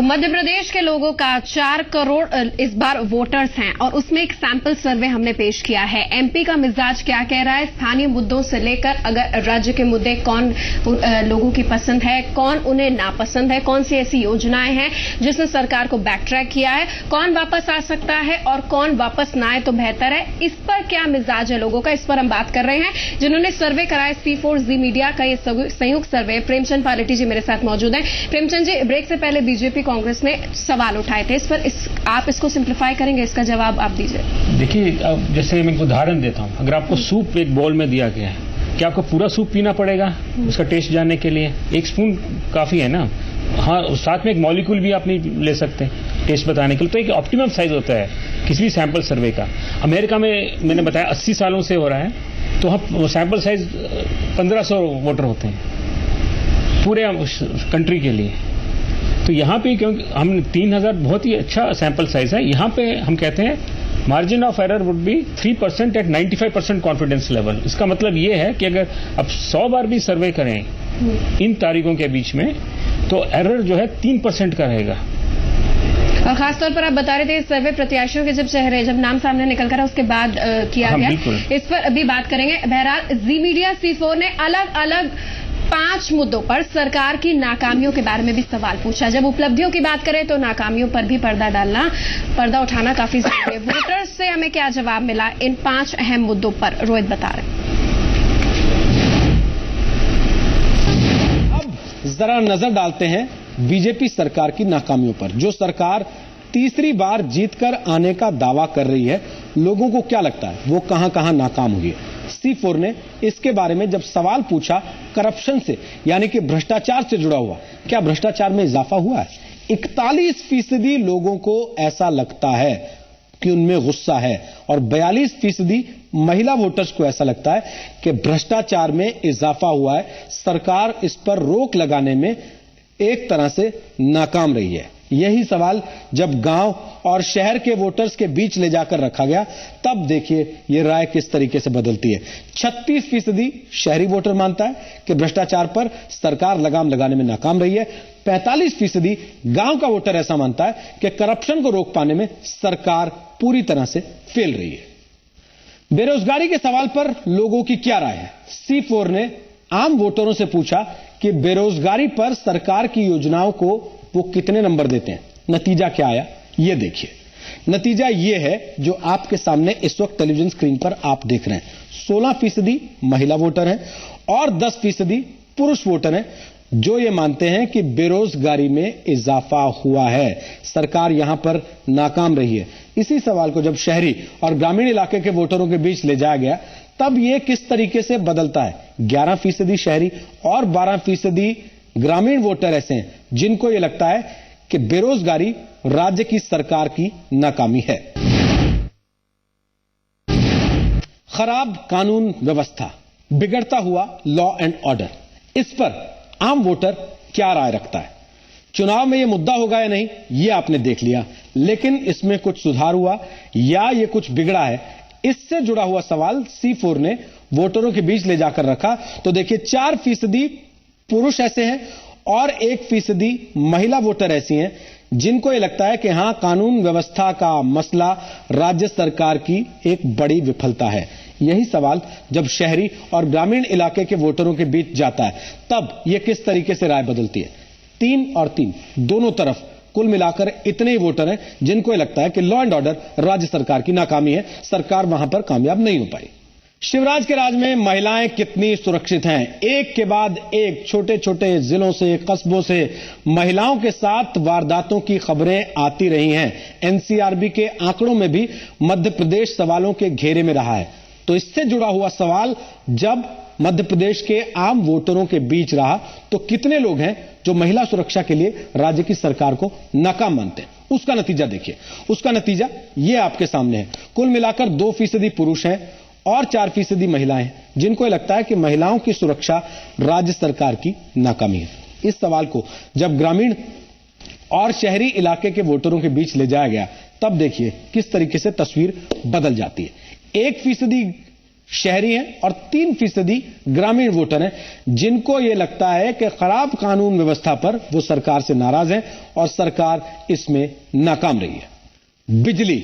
तो मध्य प्रदेश के लोगों का 4 करोड़ इस बार वोटर्स हैं और उसमें एक सैंपल सर्वे हमने पेश किया है। एमपी का मिजाज क्या कह रहा है, स्थानीय मुद्दों से लेकर अगर राज्य के मुद्दे कौन लोगों की पसंद है, कौन उन्हें नापसंद है, कौन सी ऐसी योजनाएं हैं जिसने सरकार को बैक ट्रैक किया है, कौन वापस आ सकता है और कौन वापस ना आए तो बेहतर है, इस पर क्या मिजाज है लोगों का, इस पर हम बात कर रहे हैं। जिन्होंने सर्वे कराया C4Z मीडिया का ये संयुक्त सर्वे, प्रेमचंद पालेटी जी मेरे साथ मौजूद हैं। प्रेमचंद जी, ब्रेक से पहले बीजेपी कांग्रेस ने सवाल उठाए थे, इस पर आप इसको सिंप्लीफाई करेंगे, इसका जवाब आप दीजिए। देखिए, जैसे मैं एक उदाहरण देता हूं, अगर आपको सूप एक बाउल में दिया गया है, क्या आपको पूरा सूप पीना पड़ेगा उसका टेस्ट जानने के लिए? एक स्पून काफी है ना। हाँ, साथ में एक मॉलिक्यूल भी आप नहीं ले सकते टेस्ट बताने के लिए। तो एक ऑप्टिमम साइज होता है किसी भी सैंपल सर्वे का। अमेरिका में मैंने बताया 80 सालों से हो रहा है, तो हम सैंपल साइज 1500 वोटर होते हैं पूरे कंट्री के लिए। तो यहाँ पे क्योंकि हम 3000 बहुत ही अच्छा सैंपल साइज है, यहाँ पे हम कहते हैं margin of error would be 3% at 95% confidence level. इसका मतलब ये है कि अगर अब 100 बार भी सर्वे करें इन तारीखों के बीच में, तो एरर जो है 3% का रहेगा। और खासतौर पर आप बता रहे थे सर्वे प्रत्याशियों के जब नाम सामने निकल कर उसके बाद किया गया, इस पर अभी बात करेंगे। बहरहाल Z मीडिया C4 ने अलग अलग 5 मुद्दों पर सरकार की नाकामियों के बारे में भी सवाल पूछा। जब उपलब्धियों की बात करें तो नाकामियों पर भी पर्दा उठाना काफी जरूरी है। वोटर्स से हमें क्या जवाब मिला इन 5 अहम मुद्दों पर, रोहित बता रहे हैं। अब जरा नजर डालते हैं बीजेपी सरकार की नाकामियों पर। जो सरकार तीसरी बार जीतकर आने का दावा कर रही है, लोगों को क्या लगता है वो कहां कहां नाकाम हुई है? C4 ने इसके बारे में जब सवाल पूछा करप्शन से, यानी कि भ्रष्टाचार से जुड़ा हुआ, क्या भ्रष्टाचार में इजाफा हुआ है? 41% लोगों को ऐसा लगता है कि उनमें गुस्सा है और 42% महिला वोटर्स को ऐसा लगता है कि भ्रष्टाचार में इजाफा हुआ है। सरकार इस पर रोक लगाने में एक तरह से नाकाम रही है। यही सवाल जब गांव और शहर के वोटर्स के बीच ले जाकर रखा गया, तब देखिए ये राय किस तरीके से बदलती है। 36% शहरी वोटर मानता है कि भ्रष्टाचार पर सरकार लगाम लगाने में नाकाम रही है। 45% गांव का वोटर ऐसा मानता है कि करप्शन को रोक पाने में सरकार पूरी तरह से फेल रही है। बेरोजगारी के सवाल पर लोगों की क्या राय है? C4 ने आम वोटरों से पूछा कि बेरोजगारी पर सरकार की योजनाओं को वो कितने नंबर देते हैं। नतीजा क्या आया ये देखिए। नतीजा ये है जो आपके सामने इस वक्त टेलीविजन स्क्रीन पर आप देख रहे हैं। 16% महिला वोटर हैं और 10% पुरुष वोटर हैं जो ये मानते हैं कि बेरोजगारी में इजाफा हुआ है, सरकार यहां पर नाकाम रही है। इसी सवाल को जब शहरी और ग्रामीण इलाके के वोटरों के बीच ले जाया गया, तब ये किस तरीके से बदलता है। 11% शहरी और 12% ग्रामीण वोटर ऐसे हैं जिनको यह लगता है कि बेरोजगारी राज्य की सरकार की नाकामी है। खराब कानून व्यवस्था, बिगड़ता हुआ लॉ एंड ऑर्डर, इस पर आम वोटर क्या राय रखता है? चुनाव में यह मुद्दा होगा या नहीं, यह आपने देख लिया, लेकिन इसमें कुछ सुधार हुआ या यह कुछ बिगड़ा है, इससे जुड़ा हुआ सवाल C4 ने वोटरों के बीच ले जाकर रखा। तो देखिए 4% पुरुष ऐसे हैं और 1% महिला वोटर ऐसी हैं जिनको यह लगता है कि हां, कानून व्यवस्था का मसला राज्य सरकार की एक बड़ी विफलता है। यही सवाल जब शहरी और ग्रामीण इलाके के वोटरों के बीच जाता है, तब यह किस तरीके से राय बदलती है। 3 और 3 दोनों तरफ कुल मिलाकर इतने ही वोटर हैं जिनको यह लगता है कि लॉ एंड ऑर्डर राज्य सरकार की नाकामी है, सरकार वहां पर कामयाब नहीं हो पाई। शिवराज के राज में महिलाएं कितनी सुरक्षित हैं? एक के बाद एक छोटे छोटे जिलों से, कस्बों से महिलाओं के साथ वारदातों की खबरें आती रही हैं। एनसीआरबी के आंकड़ों में भी मध्य प्रदेश सवालों के घेरे में रहा है। तो इससे जुड़ा हुआ सवाल जब मध्य प्रदेश के आम वोटरों के बीच रहा, तो कितने लोग हैं जो महिला सुरक्षा के लिए राज्य की सरकार को नाकाम मानते हैं? उसका नतीजा देखिए। उसका नतीजा ये आपके सामने है। कुल मिलाकर 2% पुरुष हैं और 4% महिलाएं हैं जिनको लगता है कि महिलाओं की सुरक्षा राज्य सरकार की नाकामी है। इस सवाल को जब ग्रामीण और शहरी इलाके के वोटरों के बीच ले जाया गया, तब देखिए किस तरीके से तस्वीर बदल जाती है। 1% शहरी हैं और 3% ग्रामीण वोटर हैं जिनको ये लगता है कि खराब कानून व्यवस्था पर वो सरकार से नाराज हैं और सरकार इसमें नाकाम रही है। बिजली,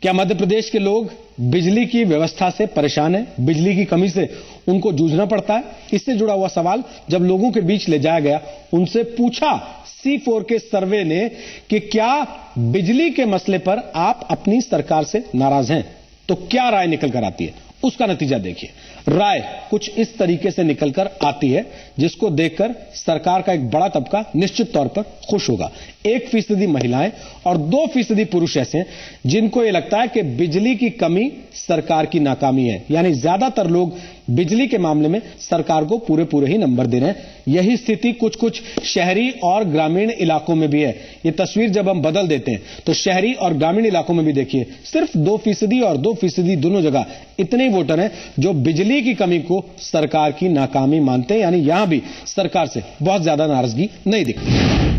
क्या मध्य प्रदेश के लोग बिजली की व्यवस्था से परेशान हैं? बिजली की कमी से उनको जूझना पड़ता है? इससे जुड़ा हुआ सवाल जब लोगों के बीच ले जाया गया, उनसे पूछा C4 के सर्वे ने कि क्या बिजली के मसले पर आप अपनी सरकार से नाराज हैं, तो क्या राय निकल कर आती है, उसका नतीजा देखिए। राय कुछ इस तरीके से निकलकर आती है जिसको देखकर सरकार का एक बड़ा तबका निश्चित तौर पर खुश होगा। 1% महिलाएं और 2% पुरुष ऐसे हैं जिनको यह लगता है कि बिजली की कमी सरकार की नाकामी है, यानी ज्यादातर लोग बिजली के मामले में सरकार को पूरे ही नंबर दे रहे हैं। यही स्थिति कुछ शहरी और ग्रामीण इलाकों में भी है। ये तस्वीर जब हम बदल देते हैं तो शहरी और ग्रामीण इलाकों में भी देखिए, सिर्फ 2% और 2% दोनों जगह इतने ही वोटर हैं जो बिजली की कमी को सरकार की नाकामी मानते हैं, यानी यहां भी सरकार से बहुत ज्यादा नाराजगी नहीं दिखती।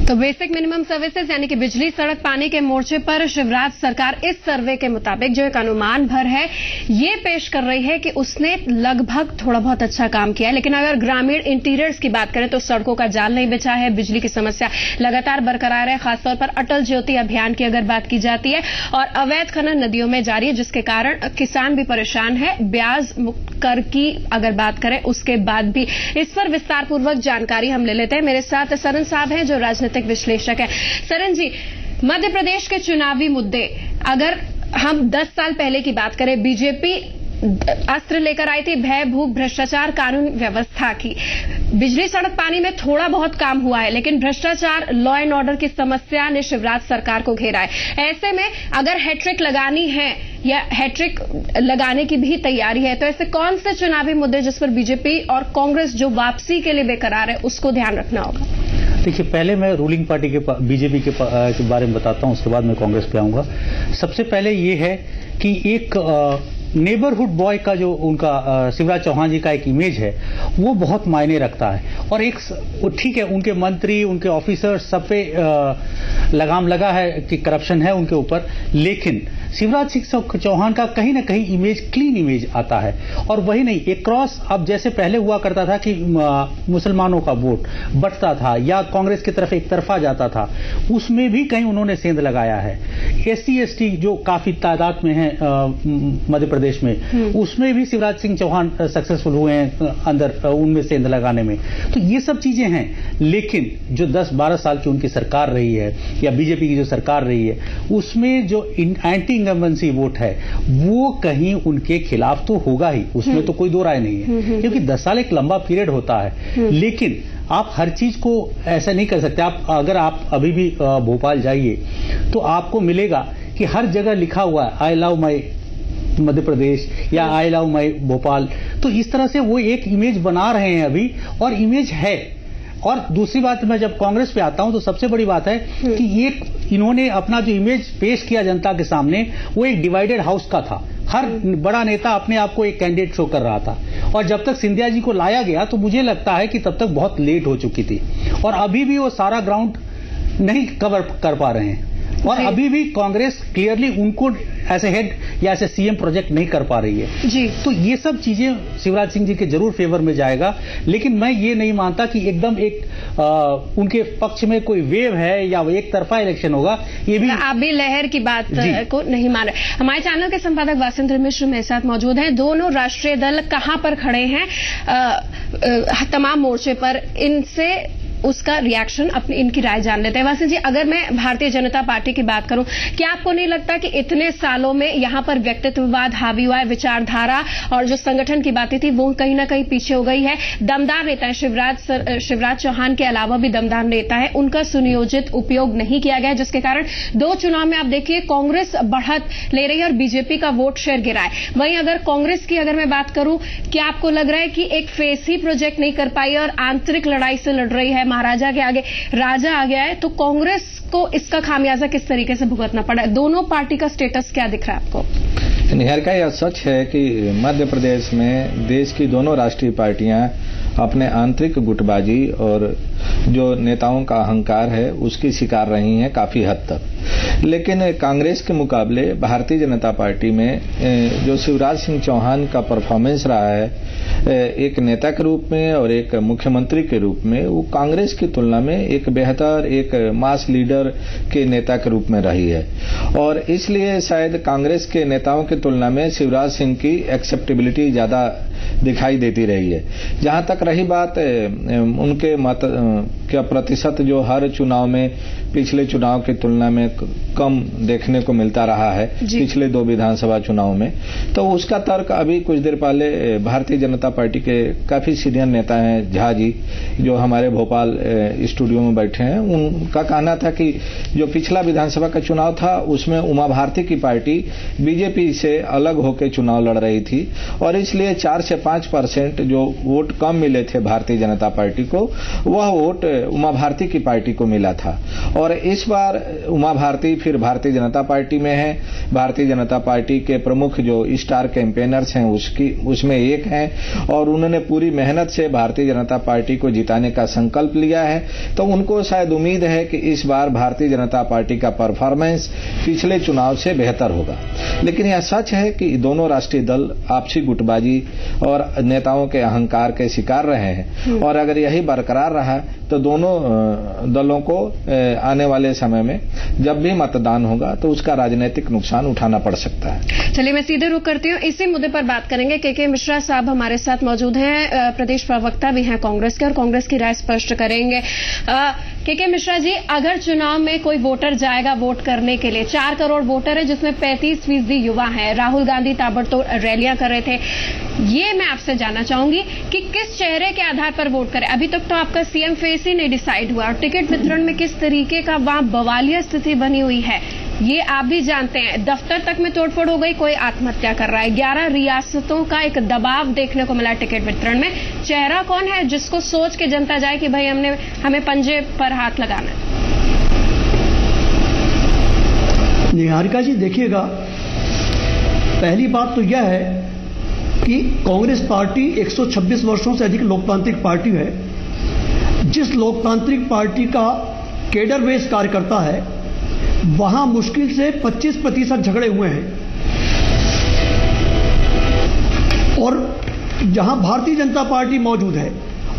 तो बेसिक मिनिमम सर्विसेज यानी कि बिजली, सड़क, पानी के मोर्चे पर शिवराज सरकार इस सर्वे के मुताबिक जो एक अनुमान भर है ये पेश कर रही है कि उसने लगभग थोड़ा बहुत अच्छा काम किया है। लेकिन अगर ग्रामीण इंटीरियर्स की बात करें तो सड़कों का जाल नहीं बिछा है, बिजली की समस्या लगातार बरकरार है। खासतौर पर अटल ज्योति अभियान की अगर बात की जाती है और अवैध खनन नदियों में जारी है जिसके कारण किसान भी परेशान है। ब्याज मुक्त कर की अगर बात करें उसके बाद भी। इस पर विस्तार पूर्वक जानकारी हम ले लेते हैं। मेरे साथ सरन साहब हैं जो राजनीतिक विश्लेषक है। सरन जी, मध्य प्रदेश के चुनावी मुद्दे, अगर हम 10 साल पहले की बात करें, बीजेपी अस्त्र लेकर आई थी भय, भूख, भ्रष्टाचार, कानून व्यवस्था की। बिजली, सड़क, पानी में थोड़ा बहुत काम हुआ है, लेकिन भ्रष्टाचार, लॉ एंड ऑर्डर की समस्या ने शिवराज सरकार को घेरा है। ऐसे में अगर हैट्रिक लगानी है या हैट्रिक लगाने की भी तैयारी है, तो ऐसे कौन से चुनावी मुद्दे जिस पर बीजेपी और कांग्रेस जो वापसी के लिए बेकरार है उसको ध्यान रखना होगा? देखिए, पहले मैं रूलिंग पार्टी के बीजेपी के बारे में बताता हूं, उसके बाद मैं कांग्रेस पे आऊंगा। सबसे पहले ये है कि एक नेबरहुड बॉय का जो उनका शिवराज चौहान जी का एक इमेज है वो बहुत मायने रखता है। और एक ठीक है, उनके मंत्री, उनके ऑफिसर सब पे लगाम लगा है कि करप्शन है उनके ऊपर, लेकिन शिवराज सिंह चौहान का कहीं ना कहीं इमेज, क्लीन इमेज आता है। और वही नहीं, एक क्रॉस अब जैसे पहले हुआ करता था कि मुसलमानों का वोट बंटता था या कांग्रेस की तरफ एक तरफा जाता था, उसमें भी कहीं उन्होंने सेंध लगाया है। SC/ST जो काफी तादाद में है मध्य प्रदेश में, उसमें भी शिवराज सिंह चौहान सक्सेसफुल हुए हैं अंदर उनमें सेंध लगाने में। तो ये सब चीजें हैं, लेकिन जो 10-12 साल की उनकी सरकार रही है या बीजेपी की जो सरकार रही है, उसमें जो एंटी इनकम्बेंसी वोट है वो कहीं उनके खिलाफ तो होगा ही, उसमें तो कोई दो राय नहीं है, क्योंकि 10 साल एक लंबा पीरियड होता है। लेकिन आप हर चीज को ऐसा नहीं कर सकते। अगर आप अभी भी भोपाल जाइए तो आपको मिलेगा कि हर जगह लिखा हुआ है I love my Madhya Pradesh या आई लव माई भोपाल। तो इस तरह से वो एक इमेज बना रहे हैं अभी, और इमेज है। और दूसरी बात, मैं जब कांग्रेस पे आता हूं तो सबसे बड़ी बात है कि एक इन्होंने अपना जो इमेज पेश किया जनता के सामने वो एक डिवाइडेड हाउस का था। हर बड़ा नेता अपने आप को एक कैंडिडेट शो कर रहा था, और जब तक सिंधिया जी को लाया गया तो मुझे लगता है कि तब तक बहुत लेट हो चुकी थी, और अभी भी वो सारा ग्राउंड नहीं कवर कर पा रहे हैं। और अभी भी कांग्रेस क्लियरली उनको ऐसे हेड या ऐसे सीएम प्रोजेक्ट नहीं कर पा रही है जी। तो ये सब चीजें शिवराज सिंह जी के जरूर फेवर में जाएगा, लेकिन मैं ये नहीं मानता कि एकदम एक उनके पक्ष में कोई वेव है या वो एक तरफा इलेक्शन होगा। ये भी आप भी लहर की बात को नहीं मान रहे। हमारे चैनल के संपादक वासिंद्र मिश्र मेरे साथ मौजूद हैं। दोनों राष्ट्रीय दल कहां पर खड़े हैं तमाम मोर्चे पर, इनसे उसका रिएक्शन, अपनी इनकी राय जान लेते हैं। वासिन जी, अगर मैं भारतीय जनता पार्टी की बात करूं, क्या आपको नहीं लगता कि इतने सालों में यहां पर व्यक्तित्ववाद हावी हुआ है, विचारधारा और जो संगठन की बातें थी वो कहीं ना कहीं पीछे हो गई है? दमदार नेता है शिवराज चौहान के अलावा भी दमदार नेता है, उनका सुनियोजित उपयोग नहीं किया गया, जिसके कारण 2 चुनाव में आप देखिए कांग्रेस बढ़त ले रही है और बीजेपी का वोट शेयर गिरा है। वहीं अगर कांग्रेस की अगर मैं बात करूं, क्या आपको लग रहा है कि एक फेस ही प्रोजेक्ट नहीं कर पाई और आंतरिक लड़ाई से लड़ रही है, महाराजा के आगे राजा आ गया है, तो कांग्रेस को इसका खामियाजा किस तरीके से भुगतना पड़ा है? दोनों पार्टी का स्टेटस क्या दिख रहा है आपको? निहार का यह सच है कि मध्य प्रदेश में देश की दोनों राष्ट्रीय पार्टियां अपने आंतरिक गुटबाजी और जो नेताओं का अहंकार है उसकी शिकार रही हैं काफी हद तक। लेकिन कांग्रेस के मुकाबले भारतीय जनता पार्टी में जो शिवराज सिंह चौहान का परफॉर्मेंस रहा है एक नेता के रूप में और एक मुख्यमंत्री के रूप में, वो कांग्रेस की तुलना में एक बेहतर एक मास लीडर के नेता के रूप में रही है। और इसलिए शायद कांग्रेस के नेताओं की तुलना में शिवराज सिंह की एक्सेप्टेबिलिटी ज्यादा दिखाई देती रही है। जहां तक रही बात उनके मत का प्रतिशत जो हर चुनाव में पिछले चुनाव की तुलना में कम देखने को मिलता रहा है पिछले 2 विधानसभा चुनाव में, तो उसका तर्क अभी कुछ देर पहले भारतीय जनता पार्टी के काफी सीनियर नेता हैं झा जी, जो हमारे भोपाल स्टूडियो में बैठे हैं, उनका कहना था कि जो पिछला विधानसभा का चुनाव था उसमें उमा भारती की पार्टी बीजेपी से अलग होकर चुनाव लड़ रही थी और इसलिए 4 से 5% जो वोट कम मिले थे भारतीय जनता पार्टी को, वह वोट उमा भारती की पार्टी को मिला था। और इस बार उमा भारती फिर भारतीय जनता पार्टी में है। भारतीय जनता पार्टी के प्रमुख जो स्टार कैंपेनर्स हैं उसमें एक हैं और उन्होंने पूरी मेहनत से भारतीय जनता पार्टी को जिताने का संकल्प लिया है। तो उनको शायद उम्मीद है कि इस बार भारतीय जनता पार्टी का परफॉर्मेंस पिछले चुनाव से बेहतर होगा। लेकिन यह सच है कि दोनों राष्ट्रीय दल आपसी गुटबाजी और नेताओं के अहंकार के शिकार रहे हैं और अगर यही बरकरार रहा तो दोनों दलों को आने वाले समय में जब भी मतदान होगा तो उसका राजनीतिक नुकसान उठाना पड़ सकता है। चलिए मैं सीधे रुक करती हूँ, इसी मुद्दे पर बात करेंगे। के मिश्रा साहब हमारे साथ मौजूद हैं, प्रदेश प्रवक्ता भी हैं कांग्रेस के और कांग्रेस की राय स्पष्ट करेंगे। के मिश्रा जी, अगर चुनाव में कोई वोटर जाएगा वोट करने के लिए, 4 करोड़ वोटर है जिसमें 35% युवा है, राहुल गांधी ताबड़तोड़ रैलियां कर रहे थे, ये मैं आपसे जानना चाहूंगी कि किस चेहरे के आधार पर वोट करें। अभी तक तो आपका सीएम फेस ही नहीं डिसाइड हुआ और टिकट वितरण में किस तरीके का वहां बवालिया स्थिति बनी हुई है ये आप भी जानते हैं। दफ्तर तक में तोड़फोड़ हो गई, कोई आत्महत्या कर रहा है, 11 रियासतों का एक दबाव देखने को मिला टिकट वितरण में। चेहरा कौन है जिसको सोच के जनता जाए कि भाई हमें पंजे पर हाथ लगाना है? निहारिका जी देखिएगा, पहली बात तो यह है कि कांग्रेस पार्टी 126 वर्षों से अधिक लोकतांत्रिक पार्टी है। जिस लोकतांत्रिक पार्टी का केडर बेस कार्यकर्ता है वहां मुश्किल से 25% झगड़े हुए हैं और जहां भारतीय जनता पार्टी मौजूद है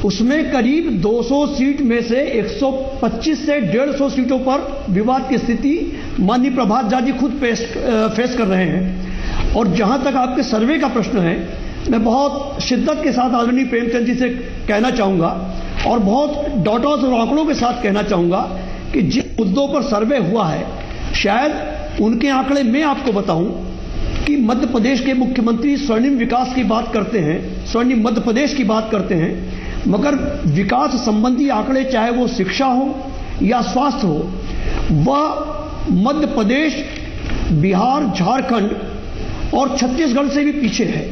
उसमें करीब 200 सीट में से 125 से 150 सीटों पर विवाद की स्थिति माननीय प्रभात झा जी खुद फेस कर रहे हैं। और जहां तक आपके सर्वे का प्रश्न है, मैं बहुत शिद्दत के साथ आदरणीय प्रेमचंद जी से कहना चाहूंगा और बहुत डॉटर्स और आंकड़ों के साथ कहना चाहूंगा कि जिन मुद्दों पर सर्वे हुआ है शायद उनके आंकड़े मैं आपको बताऊं कि मध्य प्रदेश के मुख्यमंत्री स्वर्णिम विकास की बात करते हैं, स्वर्णिम मध्य प्रदेश की बात करते हैं, मगर विकास संबंधी आंकड़े चाहे वो शिक्षा हो या स्वास्थ्य हो, वह मध्य प्रदेश, बिहार, झारखंड और छत्तीसगढ़ से भी पीछे है।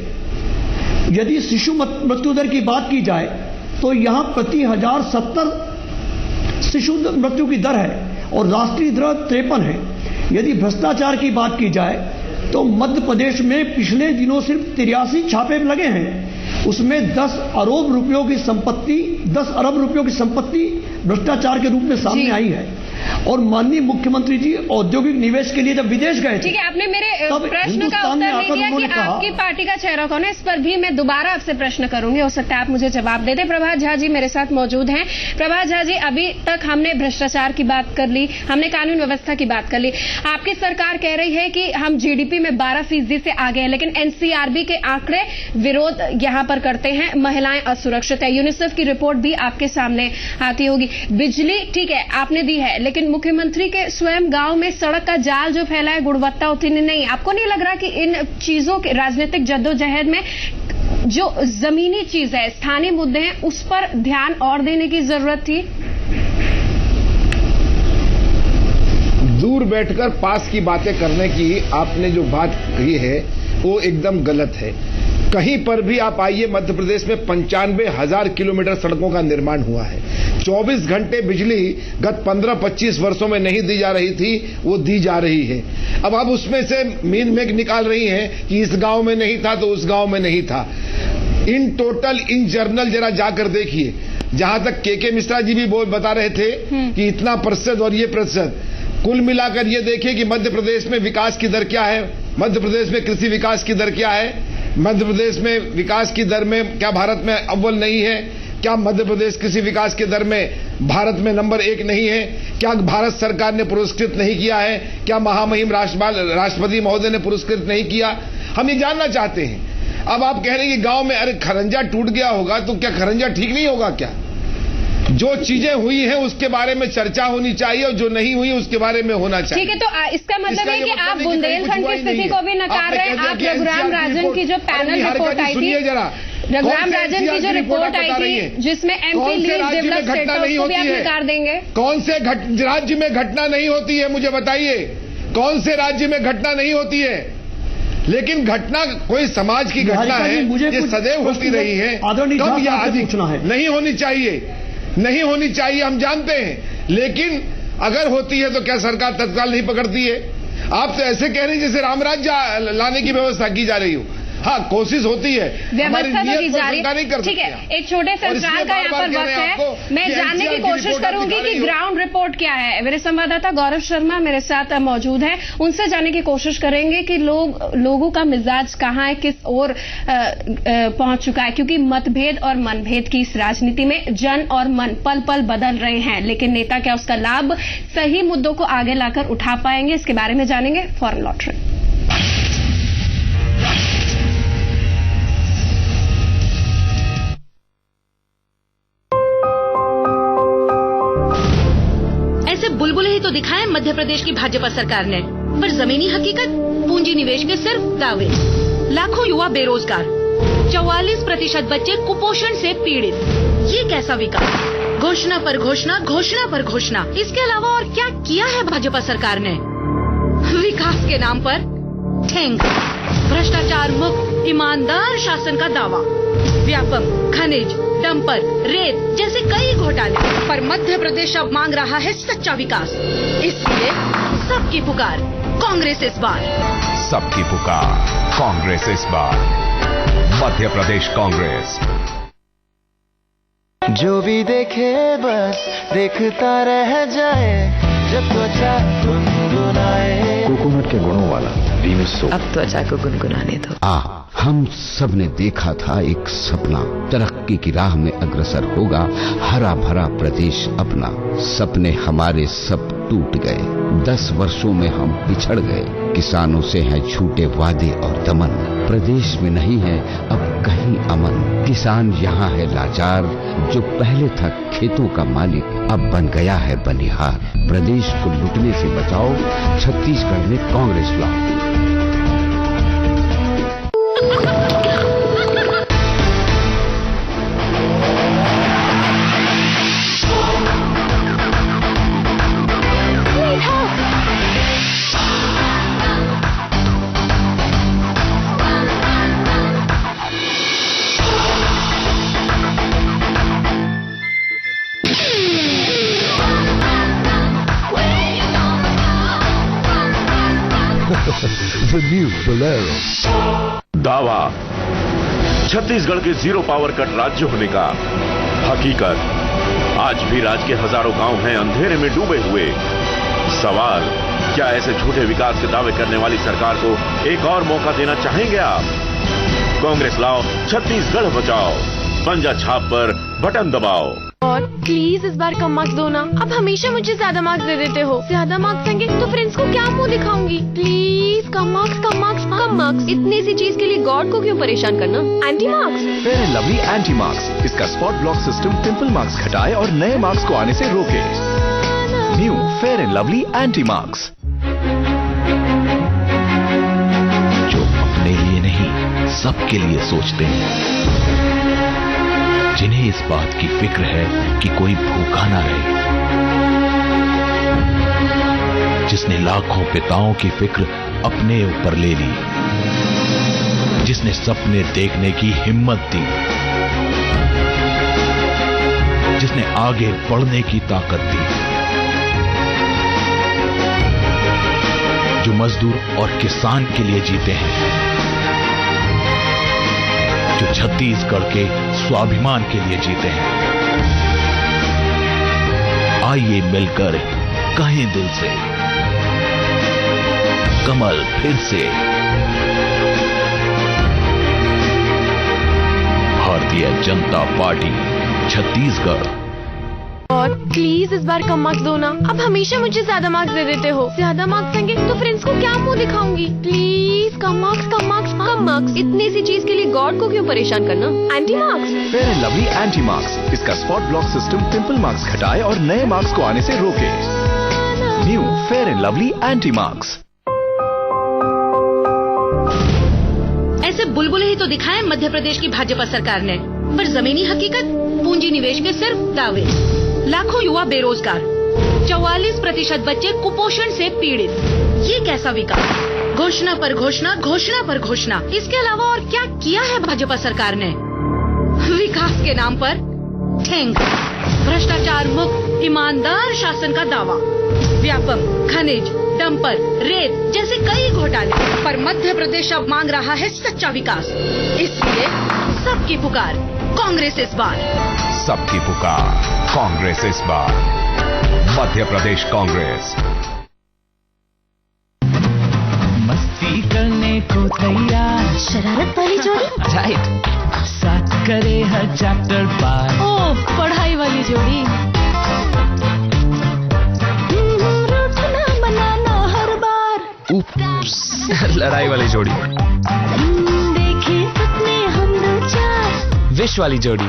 यदि शिशु मृत्यु दर की बात की जाए तो यहां प्रति 1000 70 शिशु मृत्यु की दर है और राष्ट्रीय दर 53 है। यदि भ्रष्टाचार की बात की जाए तो मध्य प्रदेश में पिछले दिनों सिर्फ 83 छापे लगे हैं, उसमें 10 अरब रुपयों की संपत्ति भ्रष्टाचार के रूप में सामने आई है। और माननीय मुख्यमंत्री जी औद्योगिक निवेश के लिए जब विदेश गए थे, ठीक है, आपने मेरे प्रश्न का उत्तर नहीं दिया कि आपकी पार्टी का चेहरा कौन है। इस पर भी मैं दोबारा आपसे प्रश्न करूंगी, हो सकता है आप मुझे जवाब दे दें। प्रभात झा जी मेरे साथ मौजूद हैं। प्रभात झा जी, अभी तक हमने भ्रष्टाचार की बात कर ली, हमने कानून व्यवस्था की बात कर ली। आपकी सरकार कह रही है कि हम जीडीपी में 12% से आगे हैं, लेकिन एनसीआरबी के आंकड़े विरोध यहां पर करते हैं, महिलाएं असुरक्षित है। यूनिसेफ की रिपोर्ट भी आपके सामने आती होगी। बिजली ठीक है आपने दी है, लेकिन मुख्यमंत्री के स्वयं गांव में सड़क का जाल जो फैला है, गुणवत्ता उतनी नहीं। आपको नहीं लग रहा कि इन चीजों के राजनीतिक जद्दोजहद में जो जमीनी चीज है, स्थानीय मुद्दे हैं, उस पर ध्यान और देने की जरूरत थी? दूर बैठकर पास की बातें करने की आपने जो बात कही है वो एकदम गलत है। कहीं पर भी आप आइए, मध्य प्रदेश में 95,000 किलोमीटर सड़कों का निर्माण हुआ है। 24 घंटे बिजली गत 15-25 वर्षों में नहीं दी जा रही थी, वो दी जा रही है। अब आप उसमें से मीन मेघ निकाल रही हैं कि इस गांव में नहीं था तो उस गांव में नहीं था। इन टोटल इन जर्नल जरा जाकर देखिए, जहां तक के मिश्रा जी भी बता रहे थे कि इतना प्रतिशत और ये प्रतिशत, कुल मिलाकर ये देखिए कि मध्य प्रदेश में विकास की दर क्या है, मध्य प्रदेश में कृषि विकास की दर क्या है, मध्य प्रदेश में विकास की दर में क्या भारत में अव्वल नहीं है, क्या मध्य प्रदेश कृषि विकास की दर में भारत में नंबर 1 नहीं है, क्या भारत सरकार ने पुरस्कृत नहीं किया है, क्या महामहिम राष्ट्रपति महोदय ने पुरस्कृत नहीं किया, हम ये जानना चाहते हैं। अब आप कह रहे हैं कि गांव में अरे खरंजा टूट गया होगा, तो क्या खरंजा ठीक नहीं होगा क्या? जो चीजें हुई हैं उसके बारे में चर्चा होनी चाहिए और जो नहीं हुई उसके बारे में होना चाहिए। ठीक है, तो इसका मतलब है कि आप बुंदेलखंड की स्थिति को भी नकार रहे हैं। आप रघुराम राजन की जो पैनल रिपोर्ट आई थी, रघुराम राजन की जो रिपोर्ट आई थी जिसमें एमपी लीड डेवलप स्टेट को भी आप नकार देंगे? कौन से राज्य में घटना नहीं होती है मुझे बताइए, कौन से राज्य में घटना नहीं होती है? लेकिन घटना कोई समाज की घटना है, ये सदैव होती रही है, कम या अधिक नहीं होनी चाहिए, नहीं होनी चाहिए, हम जानते हैं। लेकिन अगर होती है तो क्या सरकार तत्काल नहीं पकड़ती है? आप तो ऐसे कह रहे हैं जैसे रामराज्य लाने की व्यवस्था की जा रही हो। हाँ, कोशिश होती है, व्यवस्था तो की जा रही है। ठीक है, एक छोटे से विचार का यहाँ पर वक्त है, मैं जानने की कोशिश करूंगी कि ग्राउंड रिपोर्ट क्या है। मेरे संवाददाता गौरव शर्मा मेरे साथ मौजूद हैं, उनसे जानने की कोशिश करेंगे कि लोगों का मिजाज कहाँ है, किस ओर पहुंच चुका है, क्योंकि मतभेद और मनभेद की इस राजनीति में जन और मन पल पल बदल रहे हैं, लेकिन नेता क्या उसका लाभ सही मुद्दों को आगे लाकर उठा पाएंगे, इसके बारे में जानेंगे फौरन लौट रहे। बुलबुले ही तो दिखाए मध्य प्रदेश की भाजपा सरकार ने, पर जमीनी हकीकत पूंजी निवेश के सिर्फ दावे। लाखों युवा बेरोजगार, 44% बच्चे कुपोषण से पीड़ित। ये कैसा विकास? घोषणा पर घोषणा, घोषणा पर घोषणा। इसके अलावा और क्या किया है भाजपा सरकार ने? विकास के नाम पर ठेंग, भ्रष्टाचार मुक्त ईमानदार शासन का दावा, व्यापक खनिज, डंपर, रेत जैसे कई घोटाले, पर मध्य प्रदेश अब मांग रहा है सच्चा विकास। इसलिए सबकी पुकार कांग्रेस इस बार। सबकी पुकार कांग्रेस इस बार। मध्य प्रदेश कांग्रेस। जो भी देखे बस देखता रह जाए, जब त्वचा गुनगुनाए। कोकोनट के गुणों वाला अब त्वचा को गुनगुनाने दो। हम सब ने देखा था एक सपना, तरक्की की राह में अग्रसर होगा हरा भरा प्रदेश अपना। सपने हमारे सब टूट गए, 10 वर्षों में हम पिछड़ गए। किसानों से हैं झूठे वादे और दमन, प्रदेश में नहीं है अब कहीं अमन। किसान यहाँ है लाचार, जो पहले था खेतों का मालिक अब बन गया है बनिहार। प्रदेश को लुटने से बचाओ, छत्तीसगढ़ में कांग्रेस लाओ। The new Bolero। दावा छत्तीसगढ़ के जीरो पावर कट राज्य होने का। हकीकत आज भी राज्य के हजारों गांव हैं अंधेरे में डूबे हुए। सवाल, क्या ऐसे झूठे विकास के दावे करने वाली सरकार को एक और मौका देना चाहेंगे आप? कांग्रेस लाओ, छत्तीसगढ़ बचाओ, पंजा छाप पर बटन दबाओ। और प्लीज इस बार कम मार्क्स दो ना। अब हमेशा मुझे ज्यादा मार्क्स दे देते हो। ज्यादा मार्क्स देंगे तो फ्रेंड्स को क्या मुंह दिखाऊंगी? Please come marks, come marks, come marks. इतनी सी चीज के लिए गॉड को क्यों परेशान करना? Anti marks. Fair and lovely anti marks, इसका spot block system pimple marks घटाए और नए मार्क्स को आने से रोके। New fair and lovely anti marks. जो अपने लिए नहीं सबके लिए सोचते हैं, जिन्हें इस बात की फिक्र है कि कोई भूखा ना रहे, जिसने लाखों पिताओं की फिक्र अपने ऊपर ले ली, जिसने सपने देखने की हिम्मत दी, जिसने आगे बढ़ने की ताकत दी, जो मजदूर और किसान के लिए जीते हैं, जो छत्तीसगढ़ के स्वाभिमान के लिए जीते हैं। आइए मिलकर कहें दिल से, कमल फिर से। भारतीय जनता पार्टी छत्तीसगढ़। और प्लीज इस बार कम मार्क्स दो ना। अब हमेशा मुझे ज्यादा मार्क्स दे देते हो। ज्यादा मार्क्स देंगे तो फ्रेंड्स को क्या मुंह दिखाऊंगी? Please come marks, come marks, come marks. इतनी सी चीज के लिए गॉड को क्यों परेशान करना? Anti marks. Fair and lovely anti marks. इसका spot block system pimple marks घटाए और नए मार्क्स को आने से रोके। New fair and lovely anti marks. ऐसे बुलबुल ही तो दिखाए मध्य प्रदेश की भाजपा सरकार ने, पर जमीनी हकीकत पूंजी निवेश के सिर्फ दावे। लाखों युवा बेरोजगार, 44% बच्चे कुपोषण से पीड़ित। ये कैसा विकास? घोषणा पर घोषणा, घोषणा पर घोषणा। इसके अलावा और क्या किया है भाजपा सरकार ने? विकास के नाम पर ठेंग, भ्रष्टाचार मुक्त ईमानदार शासन का दावा। व्यापक खनिज, डंपर, रेत जैसे कई घोटाले, पर मध्य प्रदेश अब मांग रहा है सच्चा विकास। इसलिए सबकी पुकार कांग्रेस इस बार। सबकी पुकार कांग्रेस इस बार। मध्य प्रदेश कांग्रेस। मस्ती करने को तैयार, शरारत वाली जोड़ी। राइट, साथ करे हर चैप्टर पार। ओ पढ़ाई वाली जोड़ी। रोटना बनाना हर बार। उप्स, लड़ाई वाली जोड़ी। देखे सपने हम दो चार। विश वाली जोड़ी।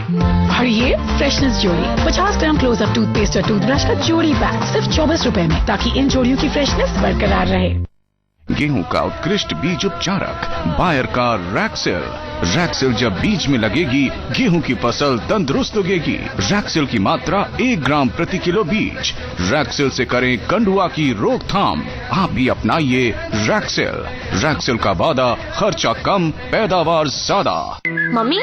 और ये फ्रेशनेस जोड़ी 50 ग्राम क्लोजअप टूथपेस्ट और टूथब्रश का जोड़ी पैक सिर्फ 24 रुपए में, ताकि इन जोड़ियों की फ्रेशनेस बरकरार रहे। गेहूं का उत्कृष्ट बीज उपचारक बायर का रैक्सेल। रैक्सेल जब बीज में लगेगी, गेहूं की फसल तंदुरुस्त उगेगी। रैक्सेल की मात्रा 1 ग्राम प्रति किलो बीज। रैक्सेल से करें कंडुआ की रोकथाम। आप भी अपनाइए रैक्सेल। रैक्सेल का वादा, खर्चा कम, पैदावार ज्यादा। मम्मी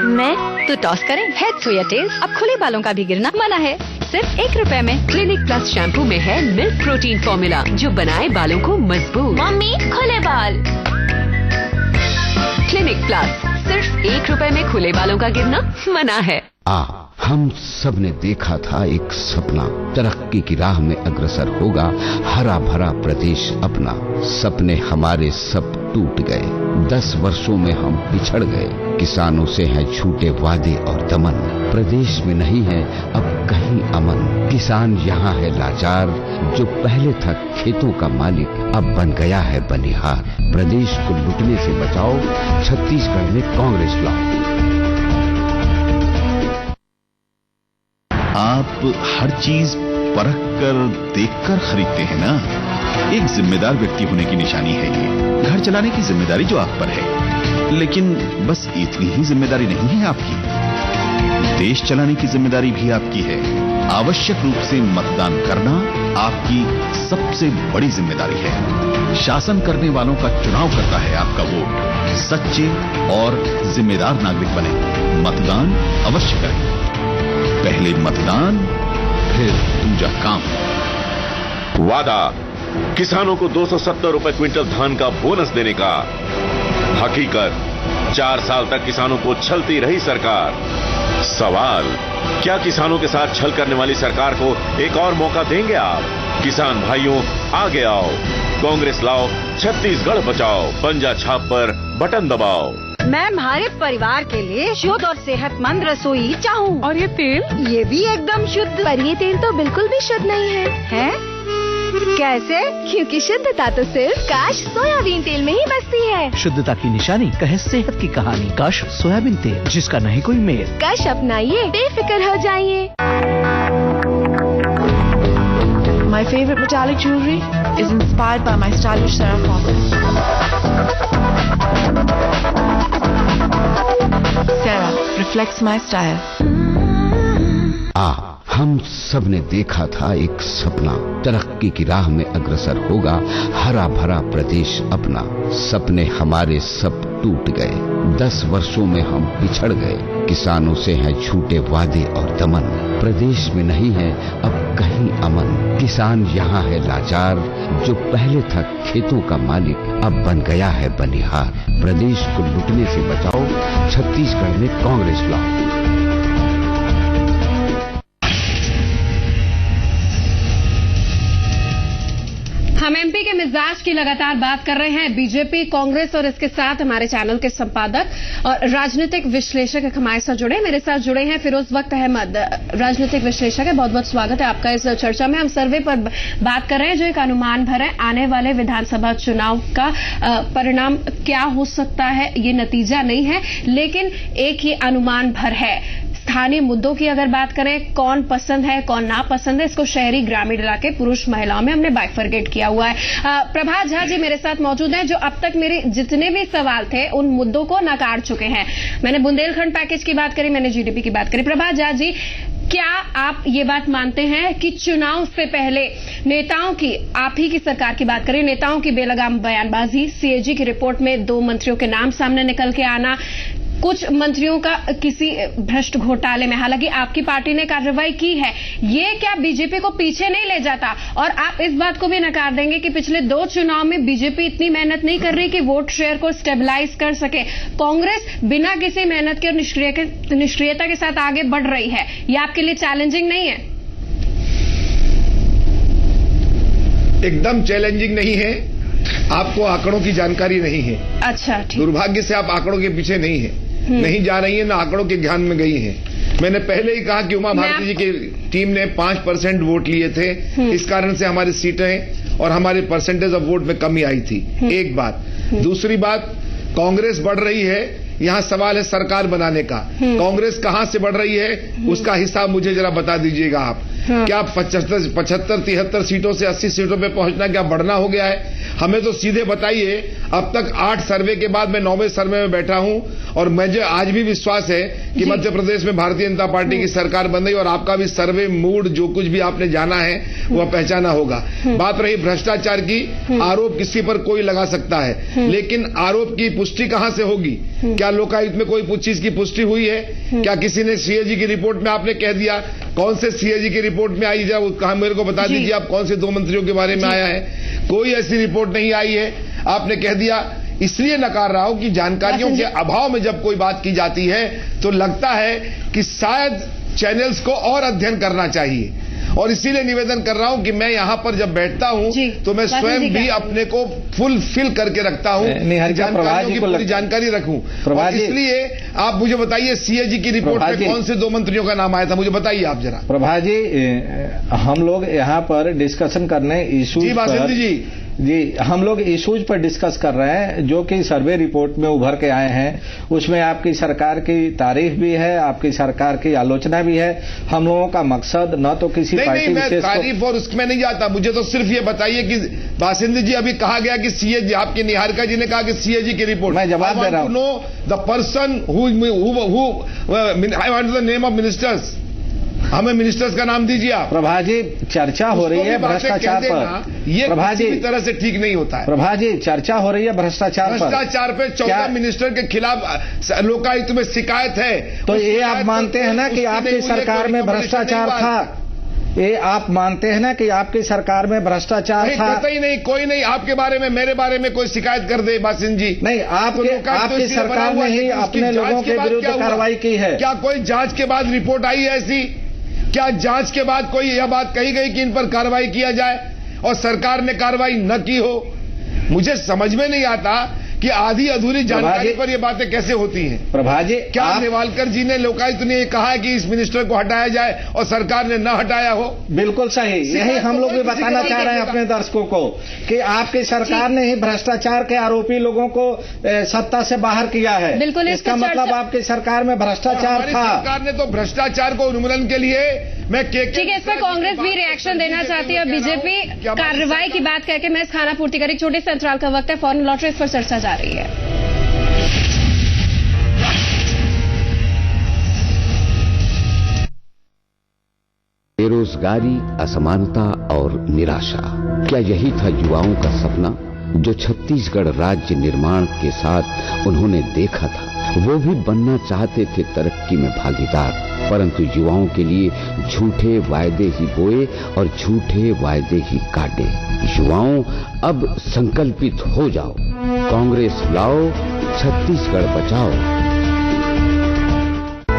मैं तो टॉस करें हेड सोया टेल्स। अब खुले बालों का भी गिरना मना है। सिर्फ 1 रुपए में क्लिनिक प्लस शैम्पू में है मिल्क प्रोटीन फॉर्मूला, जो बनाए बालों को मजबूत। मम्मी खुले बाल। क्लिनिक प्लस, सिर्फ 1 रुपए में खुले बालों का गिरना मना है। हम सब ने देखा था एक सपना, तरक्की की राह में अग्रसर होगा हरा भरा प्रदेश अपना। सपने हमारे सब टूट गए, 10 वर्षों में हम पिछड़ गए। किसानों से हैं झूठे वादे और दमन, प्रदेश में नहीं है अब कहीं अमन। किसान यहाँ है लाचार, जो पहले था खेतों का मालिक अब बन गया है बनिहार। प्रदेश को लुटने से बचाओ, छत्तीसगढ़ में कांग्रेस लाओ। आप हर चीज परख कर, देख कर खरीदते हैं ना? एक जिम्मेदार व्यक्ति होने की निशानी है ये। घर चलाने की जिम्मेदारी जो आप पर है, लेकिन बस इतनी ही जिम्मेदारी नहीं है आपकी। देश चलाने की जिम्मेदारी भी आपकी है। आवश्यक रूप से मतदान करना आपकी सबसे बड़ी जिम्मेदारी है। शासन करने वालों का चुनाव करता है आपका वोट। सच्चे और जिम्मेदार नागरिक बने, मतदान अवश्य करें। पहले मतदान, फिर दूजा काम। वादा, किसानों को 270 रुपए क्विंटल धान का बोनस देने का। हकीकत, 4 साल तक किसानों को छलती रही सरकार। सवाल, क्या किसानों के साथ छल करने वाली सरकार को एक और मौका देंगे आप? किसान भाइयों, आगे आओ, कांग्रेस लाओ, छत्तीसगढ़ बचाओ। पंजा छाप पर बटन दबाओ। मैं हमारे परिवार के लिए शुद्ध और सेहतमंद रसोई चाहूँ। और ये तेल? ये भी एकदम शुद्ध। पर ये तेल तो बिल्कुल भी शुद्ध नहीं है। हैं? कैसे? क्योंकि शुद्धता तो सिर्फ काश सोयाबीन तेल में ही बसती है। शुद्धता की निशानी, कहे सेहत की कहानी। काश सोयाबीन तेल, जिसका नहीं कोई मेल। काश अपनाइए, बेफिक्र हो जाइए। My favorite metallic jewelry is inspired by my stylish Sarah Sarah reflects my style. हम सब ने देखा था एक सपना, तरक्की की राह में अग्रसर होगा हरा भरा प्रदेश अपना। सपने हमारे सब टूट गए, 10 वर्षों में हम पिछड़ गए। किसानों से हैं झूठे वादे और दमन, प्रदेश में नहीं है अब कहीं अमन। किसान यहाँ है लाचार, जो पहले था खेतों का मालिक अब बन गया है बनिहार। प्रदेश को लुटने से बचाओ, छत्तीसगढ़ में कांग्रेस लाओ। हम एमपी के मिजाज की लगातार बात कर रहे हैं। बीजेपी, कांग्रेस और इसके साथ हमारे चैनल के संपादक और राजनीतिक विश्लेषक हमारे साथ जुड़े। मेरे साथ जुड़े हैं फिरोज वक्त अहमद, राजनीतिक विश्लेषक है। बहुत बहुत स्वागत है आपका इस चर्चा में। हम सर्वे पर बात कर रहे हैं जो एक अनुमान भर है आने वाले विधानसभा चुनाव का परिणाम क्या हो सकता है, ये नतीजा नहीं है, लेकिन एक ये अनुमान भर है। स्थानीय मुद्दों की अगर बात करें, कौन पसंद है कौन नापसंद है, इसको शहरी ग्रामीण इलाके पुरुष महिलाओं में हमने बाइफरगेट किया हुआ है। प्रभात झा जी मेरे साथ मौजूद हैं जो अब तक मेरे जितने भी सवाल थे उन मुद्दों को नकार चुके हैं। मैंने बुंदेलखंड पैकेज की बात करी, मैंने जीडीपी की बात करी। प्रभात झा जी, क्या आप ये बात मानते हैं कि चुनाव से पहले नेताओं की, आप ही की सरकार की बात करें, नेताओं की बेलगाम बयानबाजी, सीएजी की रिपोर्ट में 2 मंत्रियों के नाम सामने निकल के आना, कुछ मंत्रियों का किसी भ्रष्ट घोटाले में, हालांकि आपकी पार्टी ने कार्रवाई की है, ये क्या बीजेपी को पीछे नहीं ले जाता? और आप इस बात को भी नकार देंगे कि पिछले 2 चुनाव में बीजेपी इतनी मेहनत नहीं कर रही कि वोट शेयर को स्टेबलाइज कर सके। कांग्रेस बिना किसी मेहनत के और निष्क्रियता के साथ आगे बढ़ रही है। ये आपके लिए चैलेंजिंग नहीं है? एकदम चैलेंजिंग नहीं है। आपको आंकड़ों की जानकारी नहीं है। अच्छा, ठीक। दुर्भाग्य से आप आंकड़ों के पीछे नहीं है, नहीं जा रही है, ना आंकड़ों के ध्यान में गई है। मैंने पहले ही कहा कि उमा भारती जी की टीम ने 5% वोट लिए थे, इस कारण से हमारी सीटें और हमारे परसेंटेज ऑफ वोट में कमी आई थी। एक बात। दूसरी बात, कांग्रेस बढ़ रही है, यहाँ सवाल है सरकार बनाने का। कांग्रेस कहां से बढ़ रही है उसका हिसाब मुझे जरा बता दीजिएगा आप। क्या 75-73 सीटों से 80 सीटों पे पहुंचना क्या बढ़ना हो गया है? हमें तो सीधे बताइए। अब तक 8 सर्वे के बाद मैं 9वें सर्वे में बैठा हूं और मुझे आज भी विश्वास है कि मध्य प्रदेश में भारतीय जनता पार्टी की सरकार बन रही और आपका भी सर्वे मूड जो कुछ भी आपने जाना है वह पहचाना होगा। बात रही भ्रष्टाचार की, आरोप किसी पर कोई लगा सकता है, लेकिन आरोप की पुष्टि कहां से होगी? क्या लोकायुक्त में कोई चीज की पुष्टि हुई है? क्या किसी ने सीएजी की रिपोर्ट में आपने कह दिया? कौन से सीएजी की रिपोर्ट में आई है? कहा मेरे को बता दीजिए आप कौन से 2 मंत्रियों के बारे में आया है? कोई ऐसी रिपोर्ट नहीं आई है। आपने कह दिया। इसलिए नकार रहा हूं कि जानकारियों के अभाव में जब कोई बात की जाती है तो लगता है कि शायद चैनल्स को और अध्ययन करना चाहिए। और इसीलिए निवेदन कर रहा हूं कि मैं यहां पर जब बैठता हूं तो मैं स्वयं भी अपने को फुलफिल करके रखता हूं, जानकारियों की पूरी जानकारी रखूं। और इसलिए आप मुझे बताइए सीएजी की रिपोर्ट में कौन से 2 मंत्रियों का नाम आया था, मुझे बताइए आप जरा। प्रभा जी, हम लोग यहाँ पर डिस्कशन करने इशूज पर जी हम लोग इशूज पर डिस्कस कर रहे हैं जो कि सर्वे रिपोर्ट में उभर के आए हैं। उसमें आपकी सरकार की तारीफ भी है, आपकी सरकार की आलोचना भी है। हम लोगों का मकसद न तो किसी पार्टी विशेष को तारीफ और उसमें नहीं जाता। मुझे तो सिर्फ ये बताइए कि बासिंदी जी, अभी कहा गया कि सीएजी, आपके निहारिका जी ने कहा कि सीएजी की रिपोर्ट, मैं जवाब दे रहा हूं। Know the person who I want the name of ministers. हमें मिनिस्टर्स का नाम दीजिए आप। प्रभा जी, चर्चा हो रही है भ्रष्टाचार पर। ये किसी भी तरह से ठीक नहीं होता है। प्रभा जी, चर्चा हो रही है भ्रष्टाचार पे 14 मिनिस्टर के खिलाफ लोकायुक्त में शिकायत है। तो ये आप मानते हैं ना कि आपकी सरकार में भ्रष्टाचार था? ये आप मानते हैं ना कि आपकी सरकार में भ्रष्टाचार था? कतई नहीं, कोई नहीं। आपके बारे में, मेरे बारे में कोई शिकायत कर दे बासिंद जी। नहीं, आपकी सरकार ने ही अपने लोगों के विरुद्ध कार्रवाई की है। क्या कोई जांच के बाद रिपोर्ट आई है ऐसी? क्या जांच के बाद कोई यह बात कही गई कि इन पर कार्रवाई किया जाए और सरकार ने कार्रवाई न की हो? मुझे समझ में नहीं आता कि आधी अधूरी जानकारी पर ये बातें कैसे होती हैं। प्रभा जी, क्या नेवालकर जी ने, लोकायुक्त ने कहा है कि इस मिनिस्टर को हटाया जाए और सरकार ने न हटाया हो? बिल्कुल सही। यही हम लोग भी बताना चाह रहे हैं अपने दर्शकों को कि आपकी सरकार ने ही भ्रष्टाचार के आरोपी लोगों को सत्ता से बाहर किया है। बिल्कुल, इसका मतलब आपकी सरकार में भ्रष्टाचार था। सरकार ने तो भ्रष्टाचार को उन्मूलन के लिए ठीक है, इस पर कांग्रेस भी रिएक्शन देना चाहती है। बीजेपी कार्रवाई की बात करके मैं इस खाना पूर्ति करी। छोटे से अंतराल का वक्त है, फौरन लौटे, इस पर चर्चा जा रही है। बेरोजगारी, असमानता और निराशा, क्या यही था युवाओं का सपना जो छत्तीसगढ़ राज्य निर्माण के साथ उन्होंने देखा था? वो भी बनना चाहते थे तरक्की में भागीदार, परंतु युवाओं के लिए झूठे वायदे ही बोए और झूठे वायदे ही काटे। युवाओं, अब संकल्पित हो जाओ, कांग्रेस लाओ, छत्तीसगढ़ बचाओ।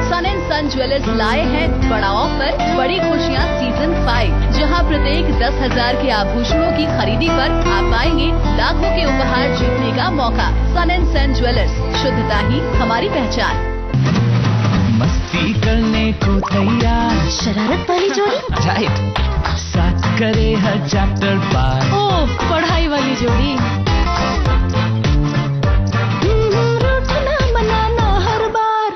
सन एंड सन ज्वेलरी ज्वेलर्स लाए हैं बड़ा ऑफर, बड़ी खुशियाँ सीजन 5, जहां प्रत्येक 10,000 के आभूषणों की खरीदी पर आप पाएंगे लाखों के उपहार जीतने का मौका। सन एंड सन ज्वेलर्स, शुद्धता ही हमारी पहचान। मस्ती करने को तैयार, शरारत वाली जोड़ी, राइट, साथ करे हर चैप्टर पार, ओ पढ़ाई वाली जोड़ी,